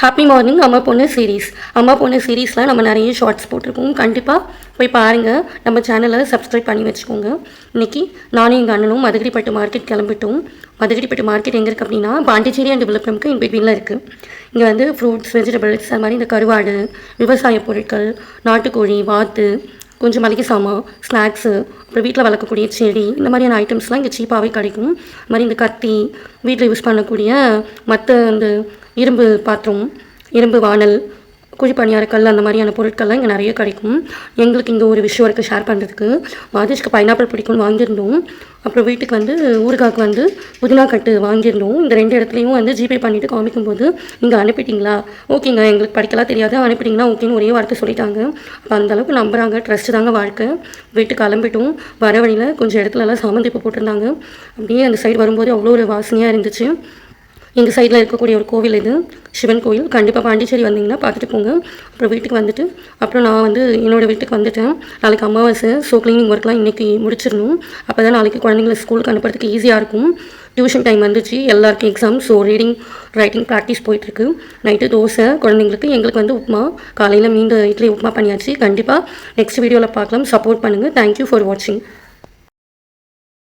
Happy morning அம்மா பொண்ணு series. அம்மா பொண்ணு சீரீஸில் நம்ம நிறைய ஷார்ட்ஸ் போட்டிருக்கோம். கண்டிப்பாக போய் பாருங்கள். நம்ம சேனலை சப்ஸ்கிரைப் பண்ணி வச்சுக்கோங்க. இன்றைக்கி நானும் எங்கள் அண்ணனும் மதுரைப்பட்டு மார்க்கெட் கிளம்பிட்டோம். மதுரைப்பட்டு மார்க்கெட் எங்கே இருக்குது அப்படின்னா பாண்டிச்சேரி அண்ட் விழுப்புரம்க்கு இன் பிட்வீனில் இருக்குது. இங்கே வந்து ஃப்ரூட்ஸ், வெஜிடபிள்ஸ், அது மாதிரி இந்த கருவாடு, விவசாய பொருட்கள், நாட்டுக்கோழி, வாத்து, கொஞ்சம் மளிகை சாமான், ஸ்நாக்ஸு, அப்புறம் வீட்டில் வளர்க்கக்கூடிய செடி, இந்த மாதிரியான ஐட்டம்ஸ்லாம் இங்கே சீப்பாகவே கிடைக்கும். அது மாதிரி இந்த கத்தி, வீட்டில் யூஸ் பண்ணக்கூடிய மற்ற இந்த இரும்பு பாத்திரம், இரும்பு வானல், குழி பணியாரக்கல், அந்த மாதிரியான பொருட்கள்லாம் இங்கே நிறைய கிடைக்கும். எங்களுக்கு இங்கே ஒரு விஷயம் இருக்குது ஷேர் பண்ணுறதுக்கு. மாதேஷ்க்கு பைனாப்பிள் பிடிக்கும்னு வாங்கியிருந்தோம். அப்புறம் வீட்டுக்கு வந்து ஊறுகாய்க்கு வந்து புதினா கட்டு வாங்கியிருந்தோம். இந்த 2 இடத்துலையும் வந்து ஜிபே பண்ணிவிட்டு காமிக்கும்போது இங்கே அனுப்பிட்டீங்களா, ஓகேங்க, எங்களுக்கு படிக்கலாம் தெரியாது, அனுப்பிட்டீங்கன்னா ஓகேன்னு ஒரே வார்த்தை சொல்லிட்டாங்க. அப்போ அந்தளவுக்கு நம்புகிறாங்க. ட்ரஸ்ட்டு தாங்க வாழ்க்கை. வீட்டுக்கு கிளம்பிட்டோம். வர வழியில் கொஞ்சம் இடத்துலலாம் சாமந்திப்பு போட்டிருந்தாங்க. அப்படியே அந்த சைடு வரும்போது அவ்வளோ ஒரு வாசனையாக இருந்துச்சு. எங்கள் சைடில் இருக்கக்கூடிய ஒரு கோவில் இது, சிவன் கோவில். கண்டிப்பாக பாண்டிச்சேரி வந்தீங்கன்னா பார்த்துட்டு போங்க. அப்புறம் வீட்டுக்கு வந்துட்டு அப்புறம் நான் வந்து என்னோடய வீட்டுக்கு வந்துட்டேன். நாளைக்கு அமாவாசை. ஸோ க்ளீனிங் ஒர்க்லாம் இன்றைக்கி முடிச்சிடணும். அப்போ தான் நாளைக்கு குழந்தைங்களை ஸ்கூலுக்கு அனுப்புறதுக்கு ஈஸியாக இருக்கும். டியூஷன் டைம் வந்துச்சு, எல்லாருக்கும் exam. So reading, writing practice போயிட்டுருக்கு. நைட்டு தோசை குழந்தைங்களுக்கு, எங்களுக்கு வந்து உப்புமா. காலையில் மீண்டும் இட்லி உப்புமா பண்ணியாச்சு. கண்டிப்பாக நெக்ஸ்ட் வீடியோவில் பார்க்கலாம். சப்போர்ட் பண்ணுங்கள். தேங்க்யூ ஃபார் வாட்சிங்.